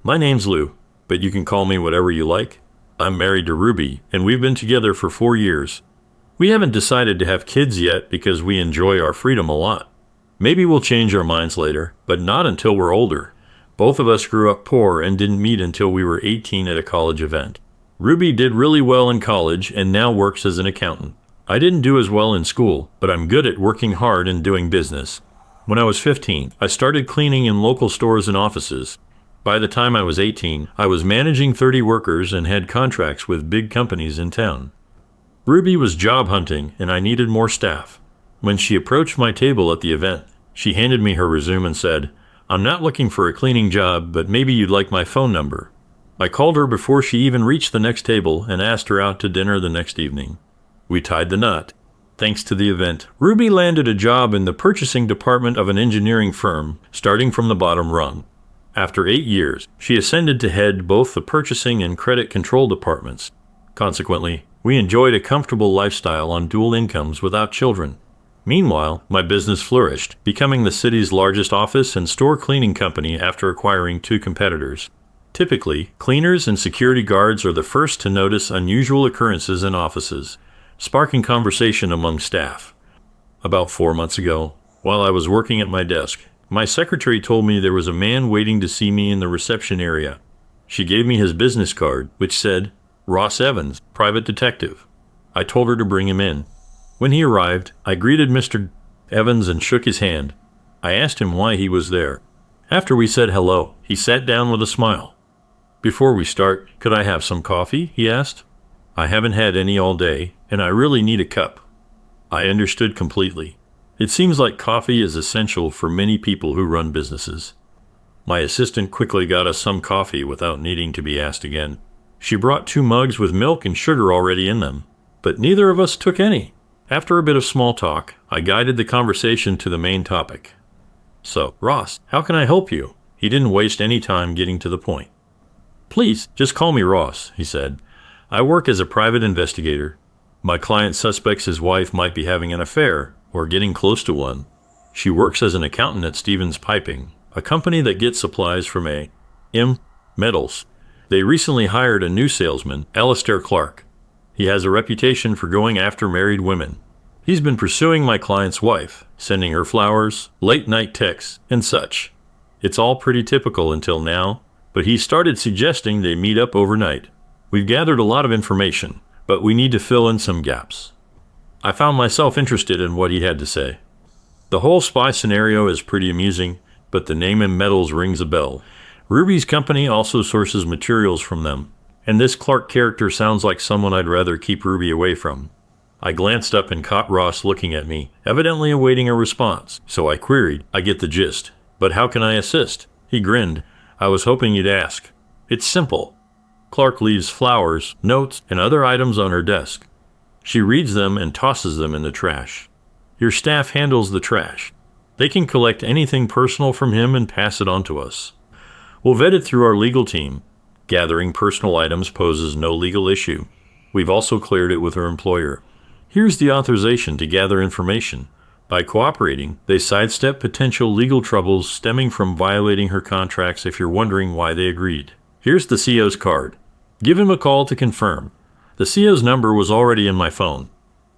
My name's Lou, but you can call me whatever you like. I'm married to Ruby, and we've been together for 4 years. We haven't decided to have kids yet because we enjoy our freedom a lot. Maybe we'll change our minds later, but not until we're older. Both of us grew up poor and didn't meet until we were 18 at a college event. Ruby did really well in college and now works as an accountant. I didn't do as well in school, but I'm good at working hard and doing business. When I was 15, I started cleaning in local stores and offices. By the time I was 18, I was managing 30 workers and had contracts with big companies in town. Ruby was job hunting and I needed more staff. When she approached my table at the event, she handed me her resume and said, "I'm not looking for a cleaning job, but maybe you'd like my phone number." I called her before she even reached the next table and asked her out to dinner the next evening. We tied the knot. Thanks to the event, Ruby landed a job in the purchasing department of an engineering firm, starting from the bottom rung. After 8 years, she ascended to head both the purchasing and credit control departments. Consequently, we enjoyed a comfortable lifestyle on dual incomes without children. Meanwhile, my business flourished, becoming the city's largest office and store cleaning company after acquiring 2 competitors. Typically, cleaners and security guards are the first to notice unusual occurrences in offices, sparking conversation among staff. About 4 months ago, while I was working at my desk, my secretary told me there was a man waiting to see me in the reception area. She gave me his business card, which said, "Ross Evans, private detective." I told her to bring him in. When he arrived, I greeted Mr. Evans and shook his hand. I asked him why he was there. After we said hello, he sat down with a smile. "Before we start, could I have some coffee?" he asked. "I haven't had any all day, and I really need a cup." I understood completely. It seems like coffee is essential for many people who run businesses. My assistant quickly got us some coffee without needing to be asked again. She brought 2 mugs with milk and sugar already in them, but neither of us took any. After a bit of small talk, I guided the conversation to the main topic. "So, Ross, how can I help you?" He didn't waste any time getting to the point. "Please, just call me Ross," he said. "I work as a private investigator. My client suspects his wife might be having an affair or getting close to one. She works as an accountant at Stevens Piping, a company that gets supplies from A.M. Metals. They recently hired a new salesman, Alistair Clark. He has a reputation for going after married women. He's been pursuing my client's wife, sending her flowers, late-night texts, and such. It's all pretty typical until now, but he started suggesting they meet up overnight. We've gathered a lot of information, but we need to fill in some gaps." I found myself interested in what he had to say. The whole spy scenario is pretty amusing, but the name and metals rings a bell. Ruby's company also sources materials from them, and this Clark character sounds like someone I'd rather keep Ruby away from. I glanced up and caught Ross looking at me, evidently awaiting a response, so I queried, "I get the gist, but how can I assist?" He grinned. "I was hoping you'd ask. It's simple. Clark leaves flowers, notes, and other items on her desk. She reads them and tosses them in the trash. Your staff handles the trash. They can collect anything personal from him and pass it on to us. We'll vet it through our legal team. Gathering personal items poses no legal issue. We've also cleared it with her employer. Here's the authorization to gather information. By cooperating, they sidestep potential legal troubles stemming from violating her contracts if you're wondering why they agreed. Here's the CO's card. Give him a call to confirm." The CO's number was already in my phone.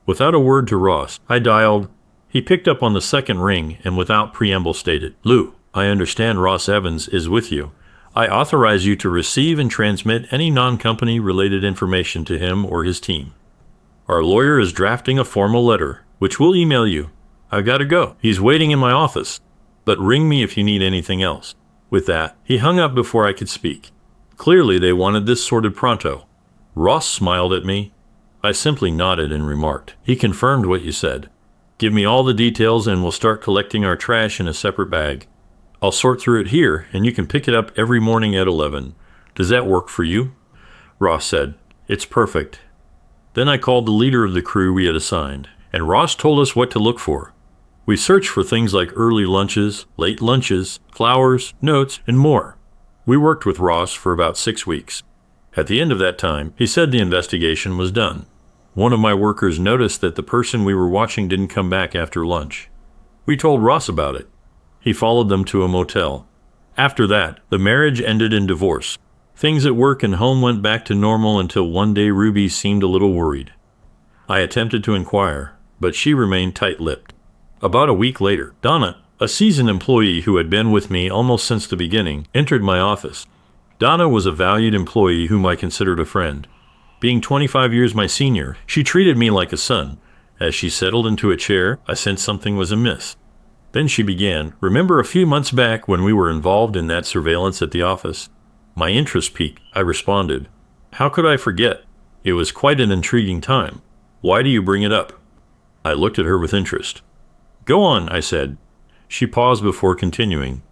Without a word to Ross, I dialed. He picked up on the second ring and without preamble stated, "Lou, I understand Ross Evans is with you. I authorize you to receive and transmit any non-company related information to him or his team. Our lawyer is drafting a formal letter, which we'll email you. I've got to go. He's waiting in my office, but ring me if you need anything else." With that, he hung up before I could speak. Clearly they wanted this sorted pronto. Ross smiled at me. I simply nodded and remarked, "He confirmed what you said. Give me all the details and we'll start collecting our trash in a separate bag. I'll sort through it here and you can pick it up every morning at 11. Does that work for you?" Ross said, "It's perfect." Then I called the leader of the crew we had assigned, and Ross told us what to look for. We searched for things like early lunches, late lunches, flowers, notes, and more. We worked with Ross for about 6 weeks. At the end of that time, he said the investigation was done. One of my workers noticed that the person we were watching didn't come back after lunch. We told Ross about it. He followed them to a motel. After that, the marriage ended in divorce. Things at work and home went back to normal until one day Ruby seemed a little worried. I attempted to inquire, but she remained tight-lipped. About a week later, Donna, a seasoned employee who had been with me almost since the beginning, entered my office. Donna was a valued employee whom I considered a friend. Being 25 years my senior, she treated me like a son. As she settled into a chair, I sensed something was amiss. Then she began, "Remember a few months back when we were involved in that surveillance at the office?" My interest piqued. I responded, "How could I forget? It was quite an intriguing time. Why do you bring it up?" I looked at her with interest. "Go on," I said. She paused before continuing.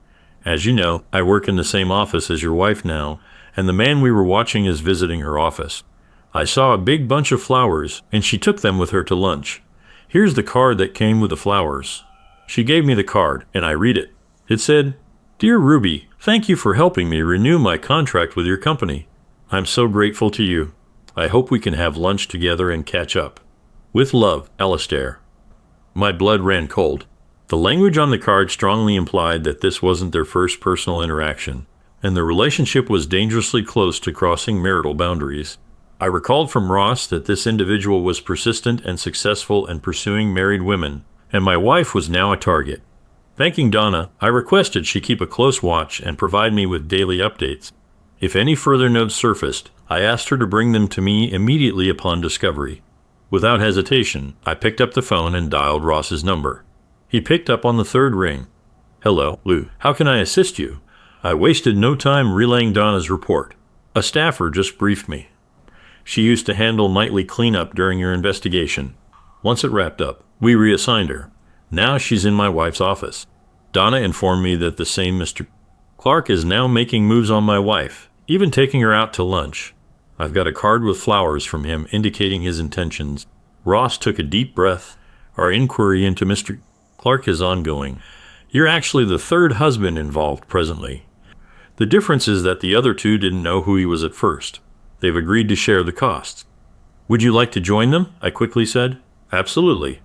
"As you know, I work in the same office as your wife now, and the man we were watching is visiting her office. I saw a big bunch of flowers, and she took them with her to lunch. Here's the card that came with the flowers." She gave me the card, and I read it. It said, "Dear Ruby, thank you for helping me renew my contract with your company. I'm so grateful to you. I hope we can have lunch together and catch up. With love, Alistair." My blood ran cold. The language on the card strongly implied that this wasn't their first personal interaction, and the relationship was dangerously close to crossing marital boundaries. I recalled from Ross that this individual was persistent and successful in pursuing married women, and my wife was now a target. Thanking Donna, I requested she keep a close watch and provide me with daily updates. If any further notes surfaced, I asked her to bring them to me immediately upon discovery. Without hesitation, I picked up the phone and dialed Ross's number. He picked up on the third ring. "Hello, Lou. How can I assist you?" I wasted no time relaying Donna's report. "A staffer just briefed me. She used to handle nightly cleanup during your investigation. Once it wrapped up, we reassigned her. Now she's in my wife's office. Donna informed me that the same Mr. Clark is now making moves on my wife, even taking her out to lunch. I've got a card with flowers from him indicating his intentions." Ross took a deep breath. "Our inquiry into Mr. Clark is ongoing. You're actually the third husband involved presently. The difference is that the other two didn't know who he was at first. They've agreed to share the costs." "Would you like to join them?" I quickly said. "Absolutely."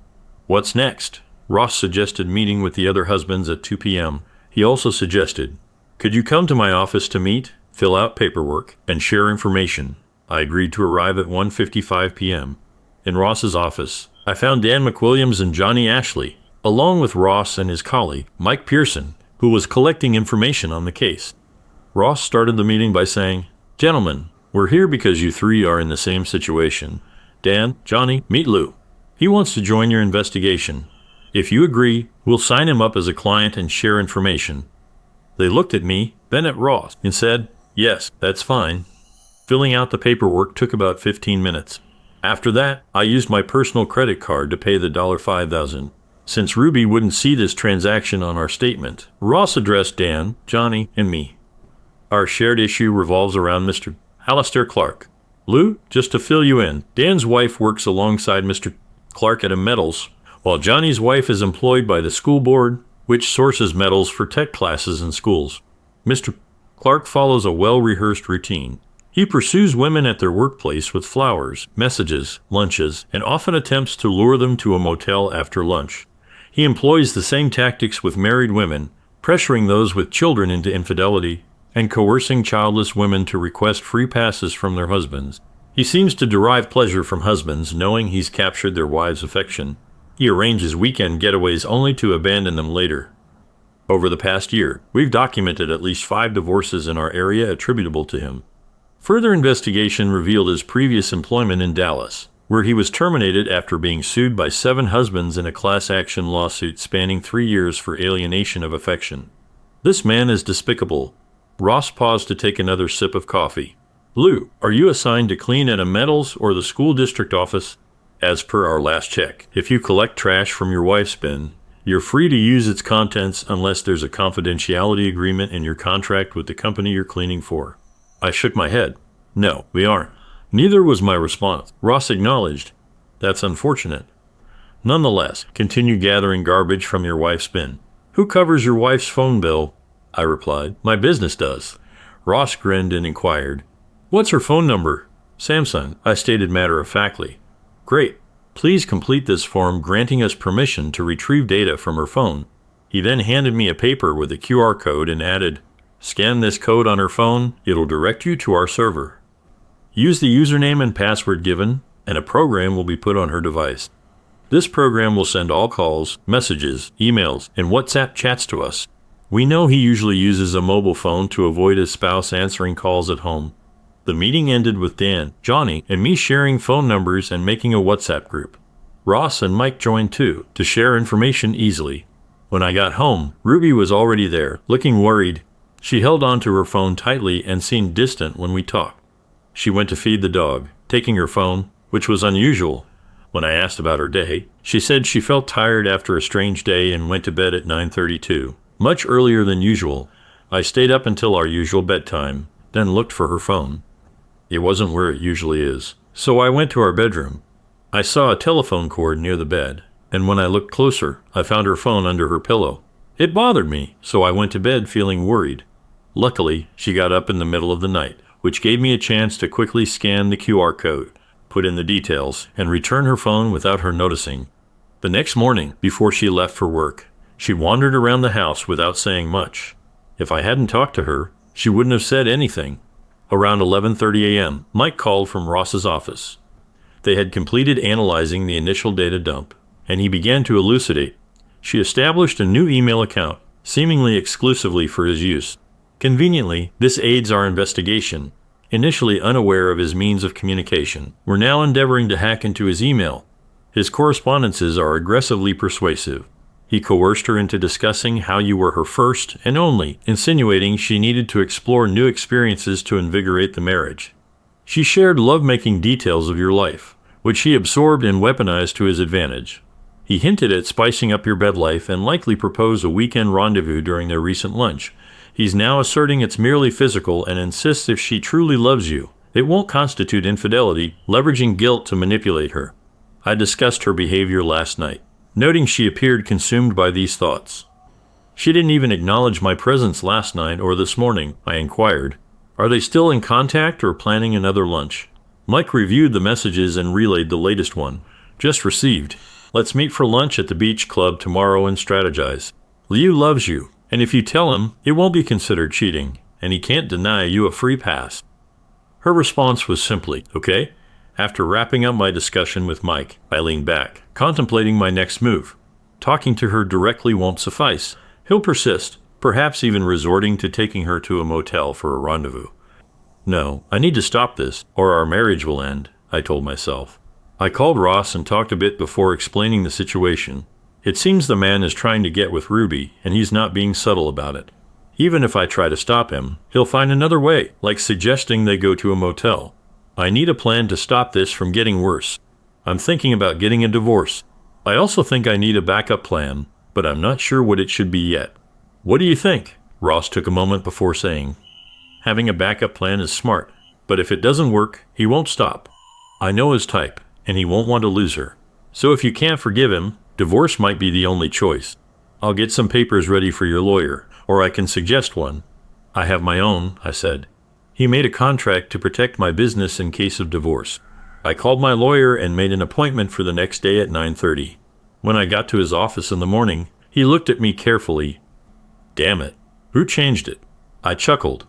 "What's next?" Ross suggested meeting with the other husbands at 2 p.m. He also suggested, "Could you come to my office to meet, fill out paperwork, and share information?" I agreed to arrive at 1:55 p.m. In Ross's office, I found Dan McWilliams and Johnny Ashley, along with Ross and his colleague, Mike Pearson, who was collecting information on the case. Ross started the meeting by saying, "Gentlemen, we're here because you three are in the same situation. Dan, Johnny, meet Lou. He wants to join your investigation. If you agree, we'll sign him up as a client and share information." They looked at me, then at Ross, and said, "Yes, that's fine." Filling out the paperwork took about 15 minutes. After that, I used my personal credit card to pay the $5,000. Since Ruby wouldn't see this transaction on our statement, Ross addressed Dan, Johnny, and me. "Our shared issue revolves around Mr. Alistair Clark. Lou, just to fill you in, Dan's wife works alongside Mr. Clark at a metals, while Johnny's wife is employed by the school board, which sources metals for tech classes in schools. Mr. Clark follows a well-rehearsed routine. He pursues women at their workplace with flowers, messages, lunches, and often attempts to lure them to a motel after lunch. He employs the same tactics with married women, pressuring those with children into infidelity, and coercing childless women to request free passes from their husbands. He seems to derive pleasure from husbands knowing he's captured their wives' affection. He arranges weekend getaways only to abandon them later. Over the past year, we've documented at least 5 divorces in our area attributable to him. Further investigation revealed his previous employment in Dallas, where he was terminated after being sued by 7 husbands in a class action lawsuit spanning 3 years for alienation of affection. This man is despicable." Ross paused to take another sip of coffee. "Lou, are you assigned to clean at a metals or the school district office?" "As per our last check, if you collect trash from your wife's bin, you're free to use its contents unless there's a confidentiality agreement in your contract with the company you're cleaning for." I shook my head. "No, we aren't." Neither was my response. Ross acknowledged, "That's unfortunate. Nonetheless, continue gathering garbage from your wife's bin." "Who covers your wife's phone bill?" I replied. "My business does." Ross grinned and inquired, "What's her phone number?" "Samsung," I stated matter-of-factly. "Great. Please complete this form granting us permission to retrieve data from her phone." He then handed me a paper with a QR code and added, Scan this code on her phone. It'll direct you to our server. Use the username and password given, and a program will be put on her device. This program will send all calls, messages, emails, and WhatsApp chats to us. We know he usually uses a mobile phone to avoid his spouse answering calls at home. The meeting ended with Dan, Johnny, and me sharing phone numbers and making a WhatsApp group. Ross and Mike joined too, to share information easily. When I got home, Ruby was already there, looking worried. She held onto her phone tightly and seemed distant when we talked. She went to feed the dog, taking her phone, which was unusual. When I asked about her day, she said she felt tired after a strange day and went to bed at 9:32, much earlier than usual. I stayed up until our usual bedtime, then looked for her phone. It wasn't where it usually is, so I went to our bedroom. I saw a telephone cord near the bed, and when I looked closer, I found her phone under her pillow. It bothered me, so I went to bed feeling worried. Luckily, she got up in the middle of the night, which gave me a chance to quickly scan the QR code, put in the details, and return her phone without her noticing. The next morning, before she left for work, she wandered around the house without saying much. If I hadn't talked to her, she wouldn't have said anything. Around 11:30 a.m., Mike called from Ross's office. They had completed analyzing the initial data dump, and he began to elucidate. She established a new email account, seemingly exclusively for his use. Conveniently, this aids our investigation. Initially unaware of his means of communication, we're now endeavoring to hack into his email. His correspondences are aggressively persuasive. He coerced her into discussing how you were her first and only, insinuating she needed to explore new experiences to invigorate the marriage. She shared love-making details of your life, which he absorbed and weaponized to his advantage. He hinted at spicing up your bed life and likely proposed a weekend rendezvous during their recent lunch. He's now asserting it's merely physical and insists if she truly loves you, it won't constitute infidelity, leveraging guilt to manipulate her. I discussed her behavior last night, noting she appeared consumed by these thoughts. She didn't even acknowledge my presence last night or this morning, I inquired. Are they still in contact or planning another lunch? Mike reviewed the messages and relayed the latest one. Just received. Let's meet for lunch at the beach club tomorrow and strategize. Liu loves you, and if you tell him, it won't be considered cheating, and he can't deny you a free pass. Her response was simply, okay. After wrapping up my discussion with Mike, I leaned back, contemplating my next move. Talking to her directly won't suffice. He'll persist, perhaps even resorting to taking her to a motel for a rendezvous. No, I need to stop this, or our marriage will end, I told myself. I called Ross and talked a bit before explaining the situation. It seems the man is trying to get with Ruby, and he's not being subtle about it. Even if I try to stop him, he'll find another way, like suggesting they go to a motel. I need a plan to stop this from getting worse. I'm thinking about getting a divorce. I also think I need a backup plan, but I'm not sure what it should be yet. What do you think? Ross took a moment before saying. Having a backup plan is smart, but if it doesn't work, he won't stop. I know his type, and he won't want to lose her. So if you can't forgive him, divorce might be the only choice. I'll get some papers ready for your lawyer, or I can suggest one. I have my own, I said. He made a contract to protect my business in case of divorce. I called my lawyer and made an appointment for the next day at 9:30. When I got to his office in the morning, he looked at me carefully. Damn it. Who changed it? I chuckled.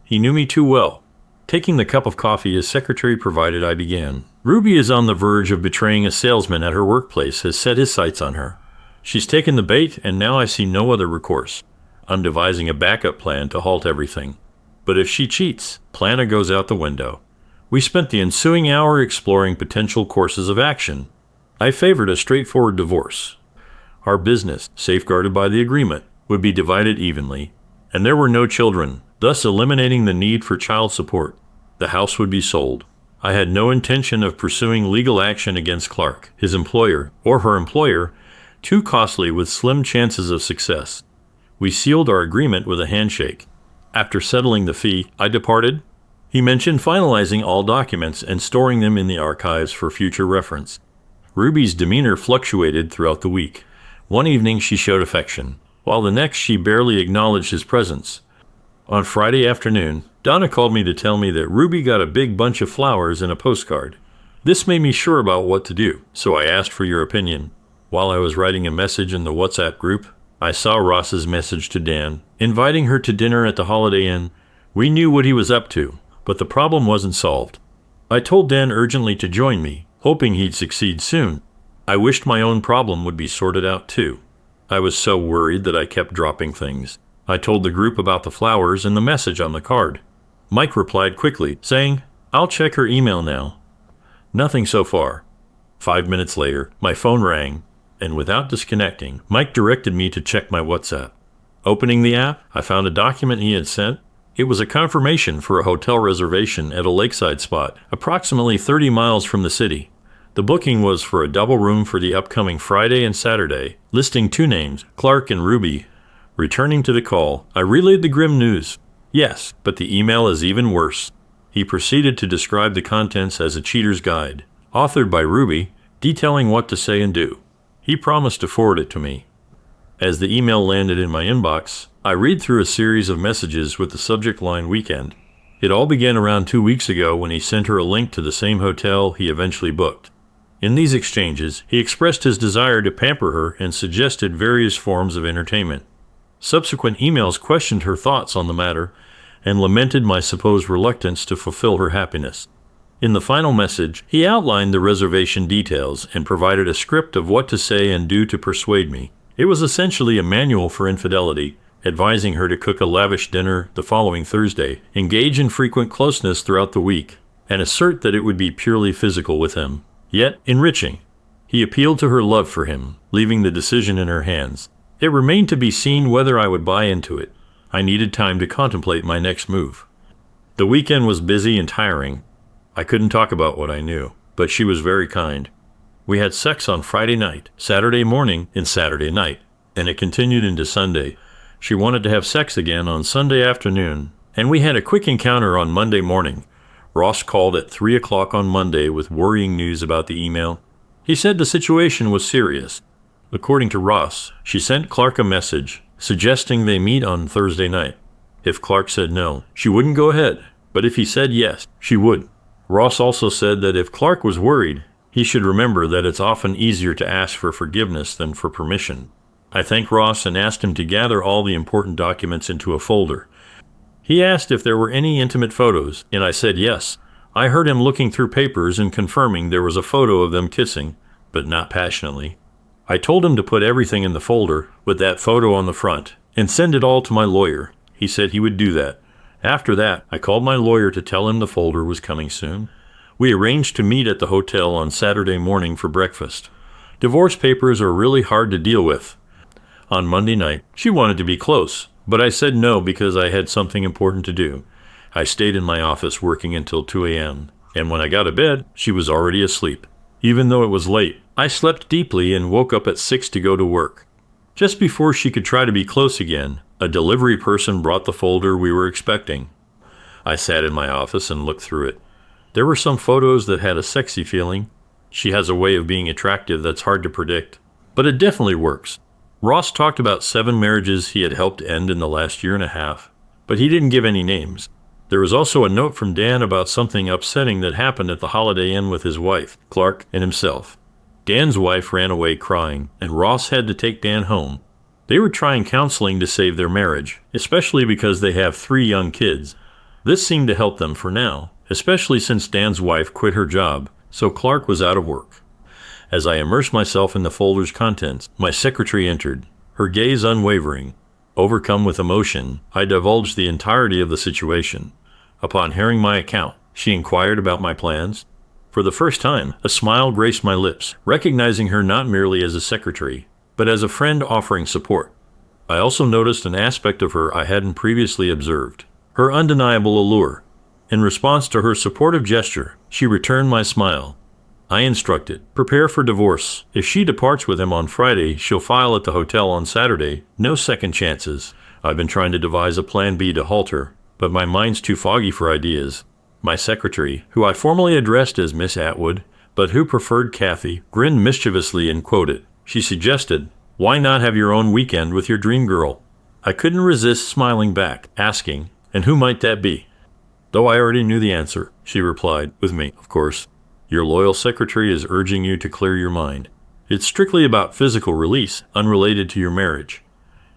He knew me too well. Taking the cup of coffee his secretary provided, I began. Ruby is on the verge of betraying a salesman at her workplace, has set his sights on her. She's taken the bait, and now I see no other recourse. I'm devising a backup plan to halt everything. But if she cheats, planner goes out the window. We spent the ensuing hour exploring potential courses of action. I favored a straightforward divorce. Our business, safeguarded by the agreement, would be divided evenly, and there were no children, thus eliminating the need for child support. The house would be sold. I had no intention of pursuing legal action against Clark, his employer, or her employer, too costly with slim chances of success. We sealed our agreement with a handshake. After settling the fee, I departed. He mentioned finalizing all documents and storing them in the archives for future reference. Ruby's demeanor fluctuated throughout the week. One evening she showed affection, while the next she barely acknowledged his presence. On Friday afternoon, Donna called me to tell me that Ruby got a big bunch of flowers in a postcard. This made me sure about what to do, so I asked for your opinion. While I was writing a message in the WhatsApp group, I saw Ross's message to Dan, inviting her to dinner at the Holiday Inn. We knew what he was up to, but the problem wasn't solved. I told Dan urgently to join me, hoping he'd succeed soon. I wished my own problem would be sorted out too. I was so worried that I kept dropping things. I told the group about the flowers and the message on the card. Mike replied quickly, saying, "I'll check her email now." Nothing so far. 5 minutes later, my phone rang, and without disconnecting, Mike directed me to check my WhatsApp. Opening the app, I found a document he had sent. It was a confirmation for a hotel reservation at a lakeside spot, approximately 30 miles from the city. The booking was for a double room for the upcoming Friday and Saturday, listing two names, Clark and Ruby. Returning to the call, I relayed the grim news. Yes, but the email is even worse. He proceeded to describe the contents as a cheater's guide, authored by Ruby, detailing what to say and do. He promised to forward it to me. As the email landed in my inbox, I read through a series of messages with the subject line "weekend." It all began around 2 weeks ago when he sent her a link to the same hotel he eventually booked. In these exchanges, he expressed his desire to pamper her and suggested various forms of entertainment. Subsequent emails questioned her thoughts on the matter and lamented my supposed reluctance to fulfill her happiness. In the final message, he outlined the reservation details and provided a script of what to say and do to persuade me. It was essentially a manual for infidelity, advising her to cook a lavish dinner the following Thursday, engage in frequent closeness throughout the week, and assert that it would be purely physical with him, yet enriching. He appealed to her love for him, leaving the decision in her hands. It remained to be seen whether I would buy into it. I needed time to contemplate my next move. The weekend was busy and tiring. I couldn't talk about what I knew, but she was very kind. We had sex on Friday night, Saturday morning, and Saturday night, and it continued into Sunday. She wanted to have sex again on Sunday afternoon, and we had a quick encounter on Monday morning. Ross called at 3 o'clock on Monday with worrying news about the email. He said the situation was serious. According to Ross, she sent Clark a message suggesting they meet on Thursday night. If Clark said no, she wouldn't go ahead, but if he said yes, she would. Ross also said that if Clark was worried, he should remember that it's often easier to ask for forgiveness than for permission. I thanked Ross and asked him to gather all the important documents into a folder. He asked if there were any intimate photos, and I said yes. I heard him looking through papers and confirming there was a photo of them kissing, but not passionately. I told him to put everything in the folder with that photo on the front and send it all to my lawyer. He said he would do that. After that, I called my lawyer to tell him the folder was coming soon. We arranged to meet at the hotel on Saturday morning for breakfast. Divorce papers are really hard to deal with. On Monday night, she wanted to be close, but I said no because I had something important to do. I stayed in my office working until 2 a.m., and when I got to bed, she was already asleep. Even though it was late, I slept deeply and woke up at 6 to go to work. Just before she could try to be close again, a delivery person brought the folder we were expecting. I sat in my office and looked through it. There were some photos that had a sexy feeling. She has a way of being attractive that's hard to predict, but it definitely works. Ross talked about 7 marriages he had helped end in the last year and a half, but he didn't give any names. There was also a note from Dan about something upsetting that happened at the Holiday Inn with his wife, Clark, and himself. Dan's wife ran away crying, and Ross had to take Dan home. They were trying counseling to save their marriage, especially because they have 3 young kids. This seemed to help them for now, especially since Dan's wife quit her job, so Clark was out of work. As I immersed myself in the folder's contents, my secretary entered, her gaze unwavering. Overcome with emotion, I divulged the entirety of the situation. Upon hearing my account, she inquired about my plans. For the first time, a smile graced my lips, recognizing her not merely as a secretary, but as a friend offering support. I also noticed an aspect of her I hadn't previously observed, her undeniable allure. In response to her supportive gesture, she returned my smile. I instructed, prepare for divorce. If she departs with him on Friday, she'll file at the hotel on Saturday. No second chances. I've been trying to devise a plan B to halt her, but my mind's too foggy for ideas. My secretary, who I formally addressed as Miss Atwood, but who preferred Kathy, grinned mischievously and quoted. She suggested, "Why not have your own weekend with your dream girl?" I couldn't resist smiling back, asking, "And who might that be?" Though I already knew the answer, she replied, with me, of course. Your loyal secretary is urging you to clear your mind. It's strictly about physical release, unrelated to your marriage.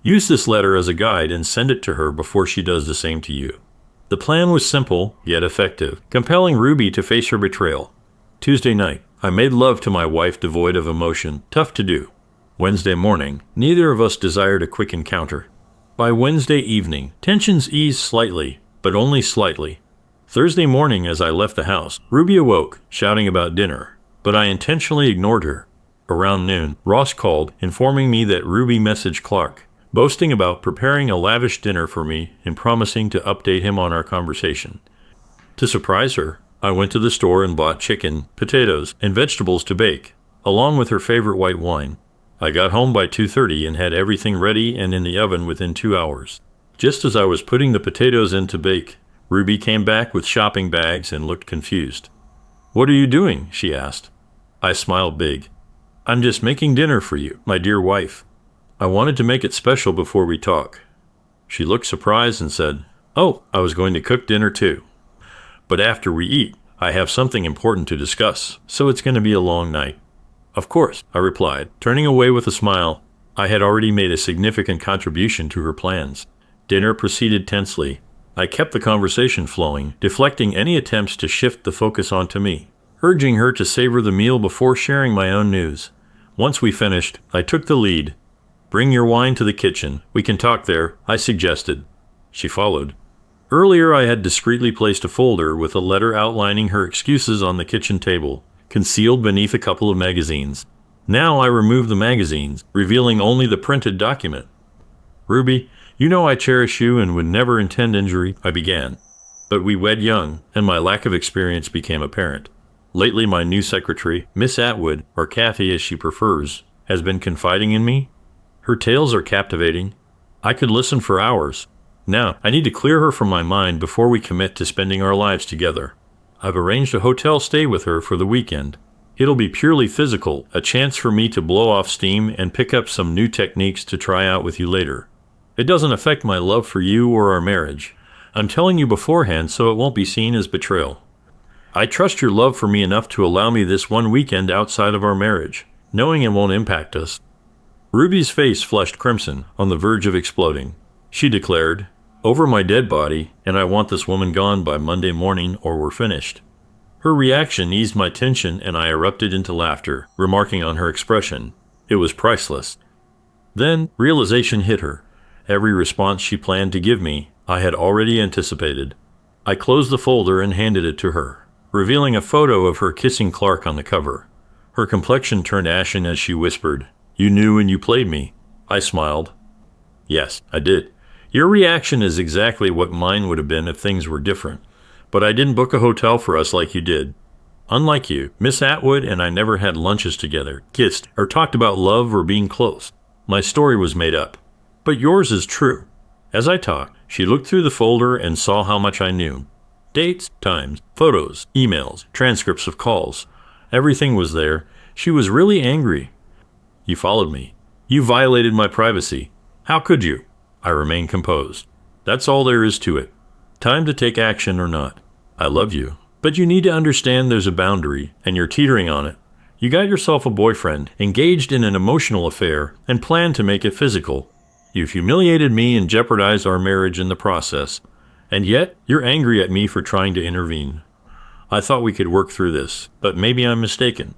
Use this letter as a guide and send it to her before she does the same to you. The plan was simple, yet effective, compelling Ruby to face her betrayal. Tuesday night, I made love to my wife devoid of emotion, tough to do. Wednesday morning, neither of us desired a quick encounter. By Wednesday evening, tensions eased slightly, but only slightly. Thursday morning, as I left the house, Ruby awoke, shouting about dinner, but I intentionally ignored her. Around noon, Ross called, informing me that Ruby messaged Clark, boasting about preparing a lavish dinner for me and promising to update him on our conversation. To surprise her, I went to the store and bought chicken, potatoes, and vegetables to bake, along with her favorite white wine. I got home by 2:30 and had everything ready and in the oven within 2 hours. Just as I was putting the potatoes in to bake, Ruby came back with shopping bags and looked confused. "What are you doing?" she asked. I smiled big. "I'm just making dinner for you, my dear wife. I wanted to make it special before we talk." She looked surprised and said, "Oh, I was going to cook dinner too. But after we eat, I have something important to discuss, so it's going to be a long night." "Of course," I replied, turning away with a smile. I had already made a significant contribution to her plans. Dinner proceeded tensely. I kept the conversation flowing, deflecting any attempts to shift the focus onto me, urging her to savor the meal before sharing my own news. Once we finished, I took the lead. "Bring your wine to the kitchen. We can talk there," I suggested. She followed. Earlier, I had discreetly placed a folder with a letter outlining her excuses on the kitchen table, concealed beneath a couple of magazines. Now I removed the magazines, revealing only the printed document. "Ruby, you know I cherish you and would never intend injury," I began. "But we wed young, and my lack of experience became apparent. Lately, my new secretary, Miss Atwood, or Kathy as she prefers, has been confiding in me. Her tales are captivating. I could listen for hours. Now, I need to clear her from my mind before we commit to spending our lives together. I've arranged a hotel stay with her for the weekend. It'll be purely physical, a chance for me to blow off steam and pick up some new techniques to try out with you later. It doesn't affect my love for you or our marriage. I'm telling you beforehand so it won't be seen as betrayal. I trust your love for me enough to allow me this one weekend outside of our marriage, knowing it won't impact us." Ruby's face flushed crimson, on the verge of exploding. She declared, "Over my dead body, and I want this woman gone by Monday morning or we're finished." Her reaction eased my tension and I erupted into laughter, remarking on her expression. It was priceless. Then, realization hit her. Every response she planned to give me, I had already anticipated. I closed the folder and handed it to her, revealing a photo of her kissing Clark on the cover. Her complexion turned ashen as she whispered, "You knew and you played me." I smiled. "Yes, I did. Your reaction is exactly what mine would have been if things were different. But I didn't book a hotel for us like you did. Unlike you, Miss Atwood and I never had lunches together, kissed, or talked about love or being close. My story was made up. But yours is true." As I talked, she looked through the folder and saw how much I knew. Dates, times, photos, emails, transcripts of calls. Everything was there. She was really angry. "You followed me. You violated my privacy. How could you?" I remained composed. "That's all there is to it. Time to take action or not. I love you, but you need to understand there's a boundary, and you're teetering on it. You got yourself a boyfriend, engaged in an emotional affair, and planned to make it physical. You've humiliated me and jeopardized our marriage in the process, and yet you're angry at me for trying to intervene. I thought we could work through this, but maybe I'm mistaken."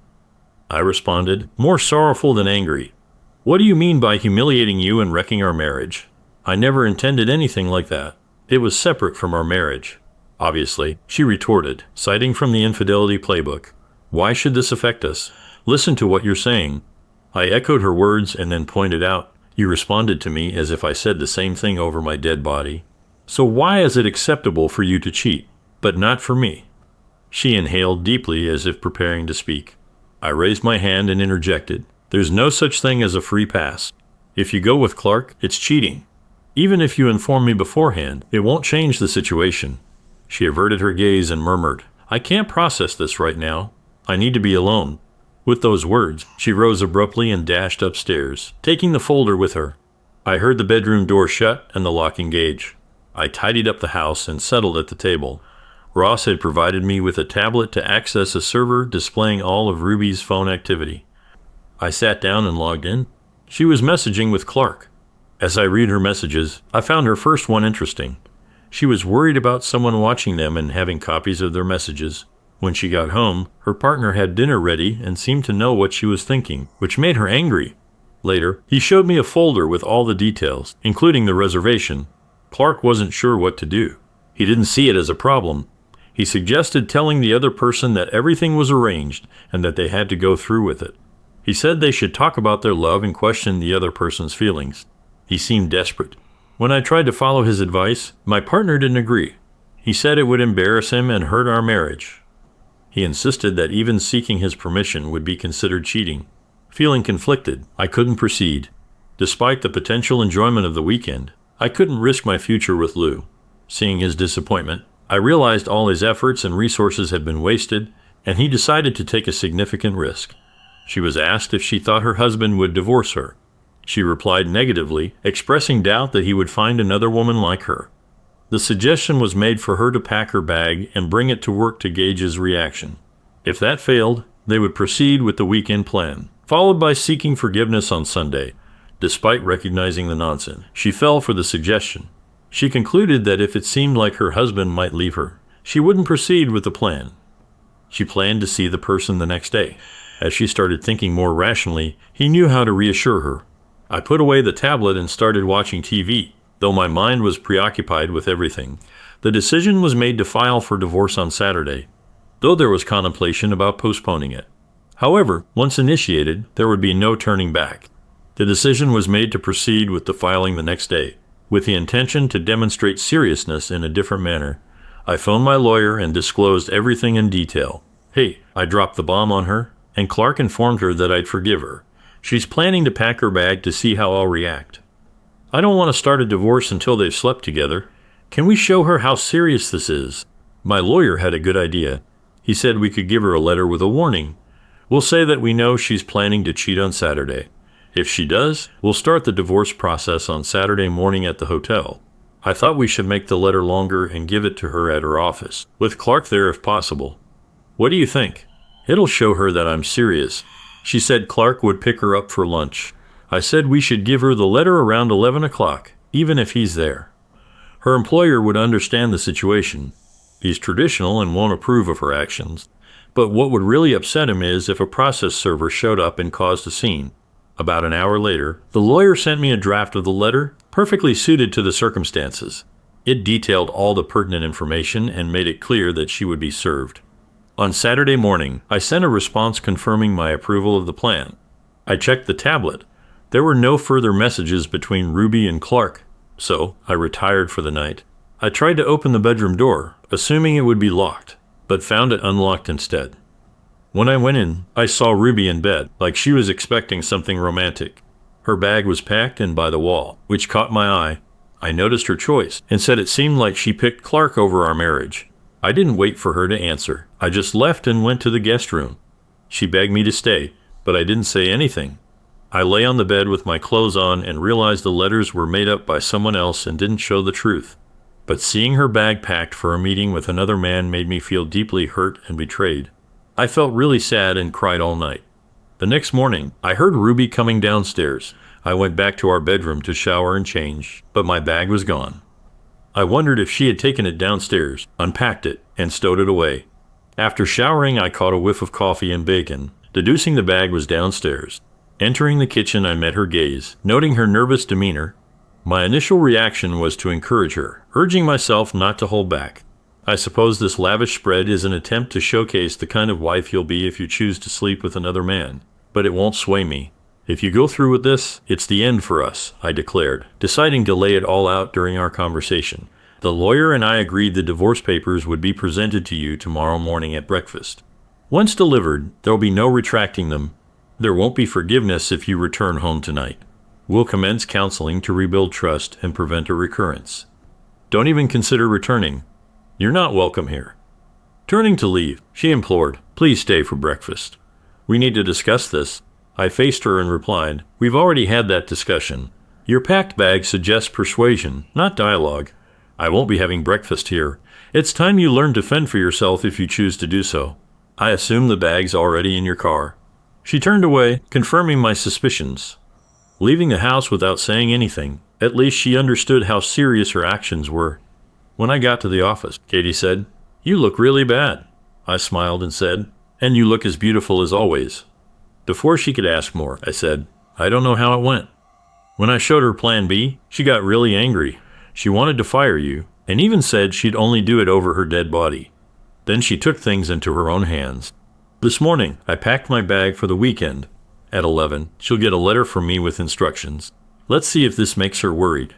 I responded, more sorrowful than angry. "What do you mean by humiliating you and wrecking our marriage? I never intended anything like that. It was separate from our marriage." "Obviously," she retorted, citing from the infidelity playbook. "Why should this affect us? Listen to what you're saying." I echoed her words and then pointed out, "You responded to me as if I said the same thing over my dead body. So why is it acceptable for you to cheat, but not for me?" She inhaled deeply as if preparing to speak. I raised my hand and interjected, "There's no such thing as a free pass. If you go with Clark, it's cheating. Even if you inform me beforehand, it won't change the situation." She averted her gaze and murmured, "I can't process this right now. I need to be alone." With those words, she rose abruptly and dashed upstairs, taking the folder with her. I heard the bedroom door shut and the lock engage. I tidied up the house and settled at the table. Ross had provided me with a tablet to access a server displaying all of Ruby's phone activity. I sat down and logged in. She was messaging with Clark. As I read her messages, I found her first one interesting. She was worried about someone watching them and having copies of their messages. When she got home, her partner had dinner ready and seemed to know what she was thinking, which made her angry. Later, he showed me a folder with all the details, including the reservation. Clark wasn't sure what to do. He didn't see it as a problem. He suggested telling the other person that everything was arranged and that they had to go through with it. He said they should talk about their love and question the other person's feelings. He seemed desperate. When I tried to follow his advice, my partner didn't agree. He said it would embarrass him and hurt our marriage. He insisted that even seeking his permission would be considered cheating. Feeling conflicted, I couldn't proceed. Despite the potential enjoyment of the weekend, I couldn't risk my future with Lou. Seeing his disappointment, I realized all his efforts and resources had been wasted, and he decided to take a significant risk. She was asked if she thought her husband would divorce her. She replied negatively, expressing doubt that he would find another woman like her. The suggestion was made for her to pack her bag and bring it to work to gauge his reaction. If that failed, they would proceed with the weekend plan, followed by seeking forgiveness on Sunday. Despite recognizing the nonsense, she fell for the suggestion. She concluded that if it seemed like her husband might leave her, she wouldn't proceed with the plan. She planned to see the person the next day. As she started thinking more rationally, he knew how to reassure her. I put away the tablet and started watching TV. Though my mind was preoccupied with everything, the decision was made to file for divorce on Saturday, though there was contemplation about postponing it. However, once initiated, there would be no turning back. The decision was made to proceed with the filing the next day, with the intention to demonstrate seriousness in a different manner. I phoned my lawyer and disclosed everything in detail. Hey, I dropped the bomb on her, and Clark informed her that I'd forgive her. She's planning to pack her bag to see how I'll react. I don't want to start a divorce until they've slept together. Can we show her how serious this is? My lawyer had a good idea. He said we could give her a letter with a warning. We'll say that we know she's planning to cheat on Saturday. If she does, we'll start the divorce process on Saturday morning at the hotel. I thought we should make the letter longer and give it to her at her office, with Clark there if possible. What do you think? It'll show her that I'm serious. She said Clark would pick her up for lunch. I said we should give her the letter around 11 o'clock, even if he's there. Her employer would understand the situation. He's traditional and won't approve of her actions. But what would really upset him is if a process server showed up and caused a scene. About an hour later, the lawyer sent me a draft of the letter, perfectly suited to the circumstances. It detailed all the pertinent information and made it clear that she would be served. On Saturday morning, I sent a response confirming my approval of the plan. I checked the tablet. There were no further messages between Ruby and Clark, so I retired for the night. I tried to open the bedroom door, assuming it would be locked, but found it unlocked instead. When I went in, I saw Ruby in bed, like she was expecting something romantic. Her bag was packed and by the wall, which caught my eye. I noticed her choice and said it seemed like she picked Clark over our marriage. I didn't wait for her to answer. I just left and went to the guest room. She begged me to stay, but I didn't say anything. I lay on the bed with my clothes on and realized the letters were made up by someone else and didn't show the truth. But seeing her bag packed for a meeting with another man made me feel deeply hurt and betrayed. I felt really sad and cried all night. The next morning, I heard Ruby coming downstairs. I went back to our bedroom to shower and change, but my bag was gone. I wondered if she had taken it downstairs, unpacked it, and stowed it away. After showering, I caught a whiff of coffee and bacon, deducing the bag was downstairs. Entering the kitchen, I met her gaze. Noting her nervous demeanor, my initial reaction was to encourage her, urging myself not to hold back. I suppose this lavish spread is an attempt to showcase the kind of wife you'll be if you choose to sleep with another man, but it won't sway me. If you go through with this, it's the end for us, I declared, deciding to lay it all out during our conversation. The lawyer and I agreed the divorce papers would be presented to you tomorrow morning at breakfast. Once delivered, there'll be no retracting them. There won't be forgiveness if you return home tonight. We'll commence counseling to rebuild trust and prevent a recurrence. Don't even consider returning. You're not welcome here. Turning to leave, she implored, please stay for breakfast. We need to discuss this. I faced her and replied, we've already had that discussion. Your packed bag suggests persuasion, not dialogue. I won't be having breakfast here. It's time you learn to fend for yourself if you choose to do so. I assume the bag's already in your car. She turned away, confirming my suspicions. Leaving the house without saying anything, At least she understood how serious her actions were. When I got to the office, Katie said, "You look really bad." I smiled and said, "And you look as beautiful as always." Before she could ask more, I said, "I don't know how it went." When I showed her plan B, she got really angry. She wanted to fire you, and even said she'd only do it over her dead body. Then she took things into her own hands. This morning, I packed my bag for the weekend. At 11, she'll get a letter from me with instructions. Let's see if this makes her worried.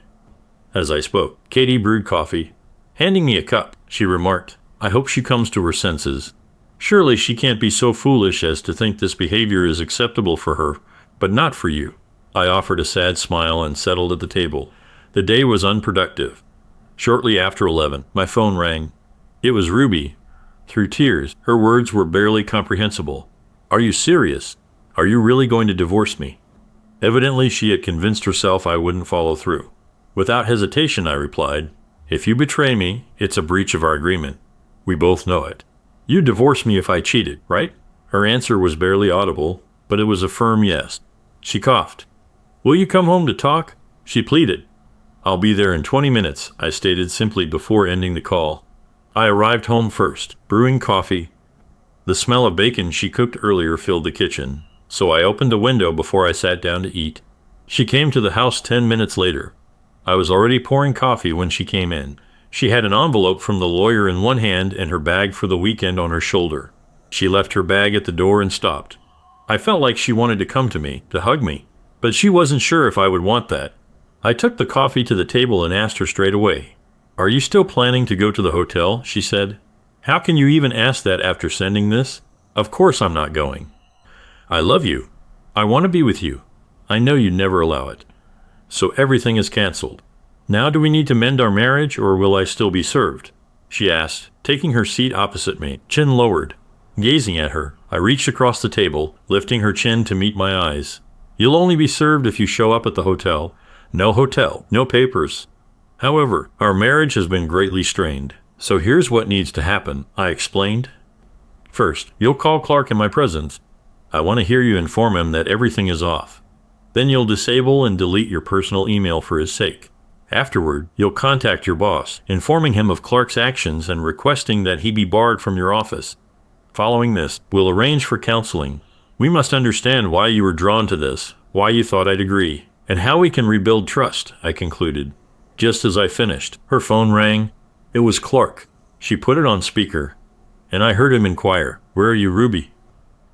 As I spoke, Katie brewed coffee. Handing me a cup, she remarked, "I hope she comes to her senses. Surely she can't be so foolish as to think this behavior is acceptable for her, but not for you." I offered a sad smile and settled at the table. The day was unproductive. Shortly after 11, my phone rang. It was Ruby. Through tears, her words were barely comprehensible. "Are you serious? Are you really going to divorce me?" Evidently, she had convinced herself I wouldn't follow through. Without hesitation, I replied, "If you betray me, it's a breach of our agreement. We both know it. You'd divorce me if I cheated, right?" Her answer was barely audible, but it was a firm yes. She coughed. "Will you come home to talk?" she pleaded. "I'll be there in 20 minutes, I stated simply before ending the call. I arrived home first, brewing coffee. The smell of bacon she cooked earlier filled the kitchen, so I opened a window before I sat down to eat. She came to the house 10 minutes later. I was already pouring coffee when she came in. She had an envelope from the lawyer in one hand and her bag for the weekend on her shoulder. She left her bag at the door and stopped. I felt like she wanted to come to me, to hug me, but she wasn't sure if I would want that. I took the coffee to the table and asked her straight away. "Are you still planning to go to the hotel?" she said. "How can you even ask that after sending this? Of course I'm not going. I love you. I want to be with you. I know you'd never allow it. So everything is canceled. Now do we need to mend our marriage, or will I still be served?" she asked, taking her seat opposite me, chin lowered. Gazing at her, I reached across the table, lifting her chin to meet my eyes. "You'll only be served if you show up at the hotel. No hotel, no papers. However, our marriage has been greatly strained. So here's what needs to happen," I explained. "First, you'll call Clark in my presence. I want to hear you inform him that everything is off. Then you'll disable and delete your personal email for his sake. Afterward, you'll contact your boss, informing him of Clark's actions and requesting that he be barred from your office. Following this, we'll arrange for counseling. We must understand why you were drawn to this, why you thought I'd agree, and how we can rebuild trust," I concluded. Just as I finished, her phone rang. It was Clark. She put it on speaker, and I heard him inquire, "Where are you, Ruby?"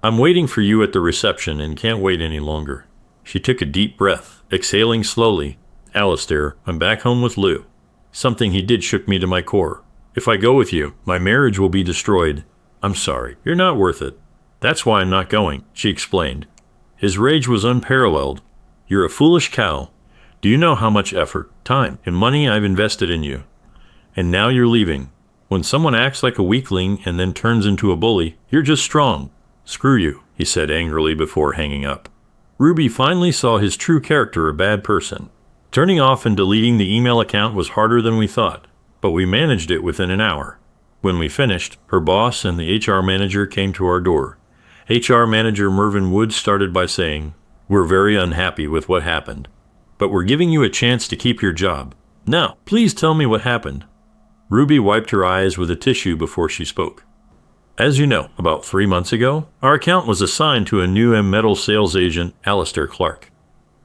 "I'm waiting for you at the reception and can't wait any longer." She took a deep breath, exhaling slowly. "Alistair, I'm back home with Lou. Something he did shook me to my core. If I go with you, my marriage will be destroyed. I'm sorry. You're not worth it. That's why I'm not going," she explained. His rage was unparalleled. "You're a foolish cow. Do you know how much effort, time, and money I've invested in you? And now you're leaving. When someone acts like a weakling and then turns into a bully, you're just strong. Screw you," he said angrily before hanging up. Ruby finally saw his true character, a bad person. Turning off and deleting the email account was harder than we thought, but we managed it within an hour. When we finished, her boss and the HR manager came to our door. HR manager Mervyn Woods started by saying, "We're very unhappy with what happened, but we're giving you a chance to keep your job. Now, please tell me what happened." Ruby wiped her eyes with a tissue before she spoke. "As you know, about 3 months ago, our account was assigned to a new M-Metal sales agent, Alistair Clark.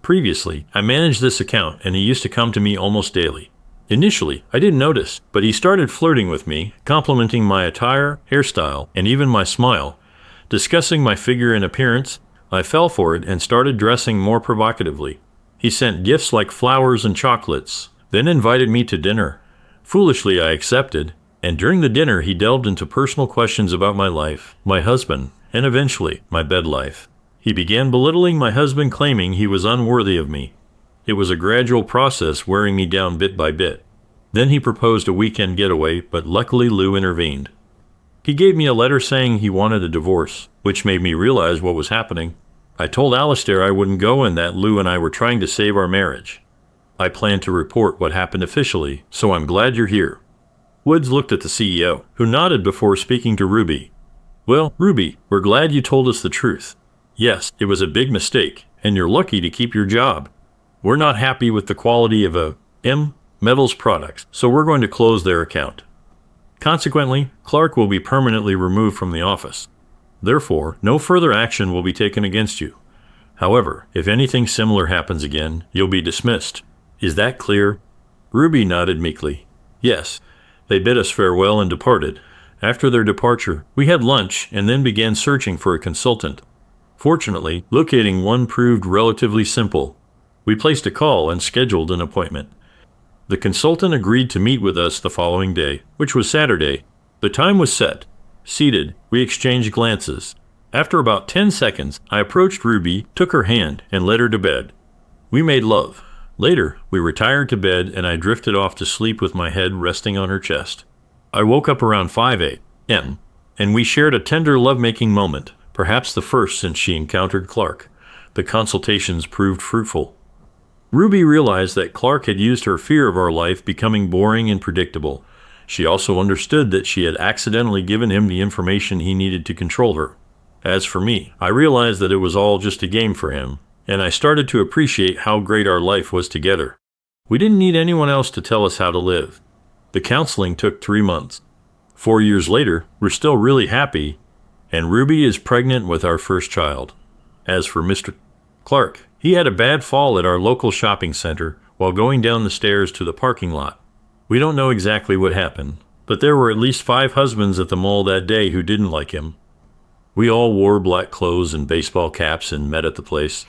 Previously, I managed this account and he used to come to me almost daily. Initially, I didn't notice, but he started flirting with me, complimenting my attire, hairstyle, and even my smile. Discussing my figure and appearance, I fell for it and started dressing more provocatively. He sent gifts like flowers and chocolates, then invited me to dinner. Foolishly, I accepted, and during the dinner he delved into personal questions about my life, my husband, and eventually, my bed life. He began belittling my husband, claiming he was unworthy of me. It was a gradual process, wearing me down bit by bit. Then he proposed a weekend getaway, but luckily Lou intervened. He gave me a letter saying he wanted a divorce, which made me realize what was happening. I told Alistair I wouldn't go and that Lou and I were trying to save our marriage. I plan to report what happened officially, so I'm glad you're here." Woods looked at the CEO, who nodded before speaking to Ruby. "Well, Ruby, we're glad you told us the truth. Yes, it was a big mistake, and you're lucky to keep your job. We're not happy with the quality of M. Metals products, so we're going to close their account. Consequently, Clark will be permanently removed from the office. Therefore, no further action will be taken against you. However, if anything similar happens again, you'll be dismissed. Is that clear?" Ruby nodded meekly. "Yes." They bid us farewell and departed. After their departure, we had lunch and then began searching for a consultant. Fortunately, locating one proved relatively simple. We placed a call and scheduled an appointment. The consultant agreed to meet with us the following day, which was Saturday. The time was set. Seated, we exchanged glances. After about 10 seconds, I approached Ruby, took her hand, and led her to bed. We made love. Later, we retired to bed and I drifted off to sleep with my head resting on her chest. I woke up around 5 a.m., and we shared a tender lovemaking moment, perhaps the first since she encountered Clark. The consultations proved fruitful. Ruby realized that Clark had used her fear of our life becoming boring and predictable. She also understood that she had accidentally given him the information he needed to control her. As for me, I realized that it was all just a game for him, and I started to appreciate how great our life was together. We didn't need anyone else to tell us how to live. The counseling took 3 months. 4 years later, we're still really happy, and Ruby is pregnant with our first child. As for Mr. Clark, he had a bad fall at our local shopping center while going down the stairs to the parking lot. We don't know exactly what happened, but there were at least 5 husbands at the mall that day who didn't like him. We all wore black clothes and baseball caps and met at the place.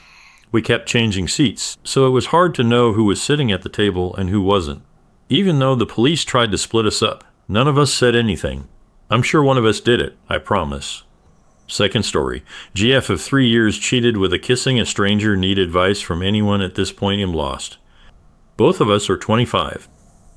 We kept changing seats, so it was hard to know who was sitting at the table and who wasn't. Even though the police tried to split us up, none of us said anything. I'm sure one of us did it, I promise. Second story. GF of 3 years cheated with a kissing a stranger, need advice from anyone at this point, I'm lost. Both of us are 25.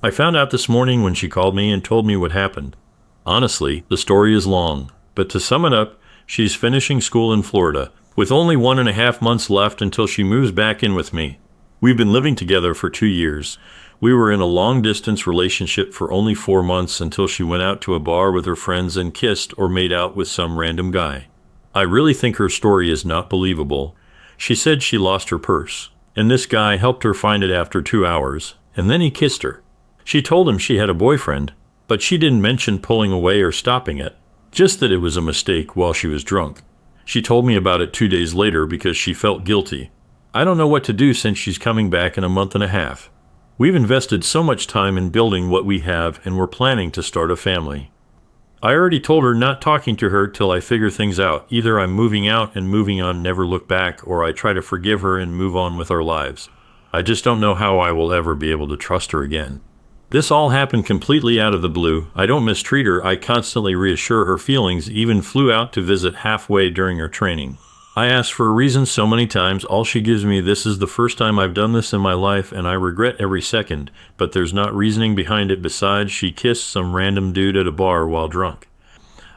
I found out this morning when she called me and told me what happened. Honestly, the story is long, but to sum it up, she's finishing school in Florida, with only 1.5 months left until she moves back in with me. We've been living together for 2 years. We were in a long-distance relationship for only 4 months until she went out to a bar with her friends and kissed or made out with some random guy. I really think her story is not believable. She said she lost her purse, and this guy helped her find it after 2 hours, and then he kissed her. She told him she had a boyfriend, but she didn't mention pulling away or stopping it, just that it was a mistake while she was drunk. She told me about it 2 days later because she felt guilty. I don't know what to do since she's coming back in a month and a half. We've invested so much time in building what we have, and we're planning to start a family. I already told her not talking to her till I figure things out. Either I'm moving out and moving on, never look back, or I try to forgive her and move on with our lives. I just don't know how I will ever be able to trust her again. This all happened completely out of the blue. I don't mistreat her. I constantly reassure her feelings, even flew out to visit halfway during her training. I asked for a reason so many times. All she gives me, this is the first time I've done this in my life and I regret every second, but there's not reasoning behind it besides she kissed some random dude at a bar while drunk.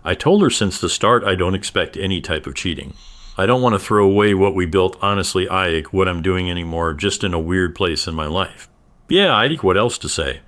I told her since the start I don't expect any type of cheating. I don't want to throw away what we built. Honestly, what I'm doing anymore, just in a weird place in my life. Yeah, what else to say?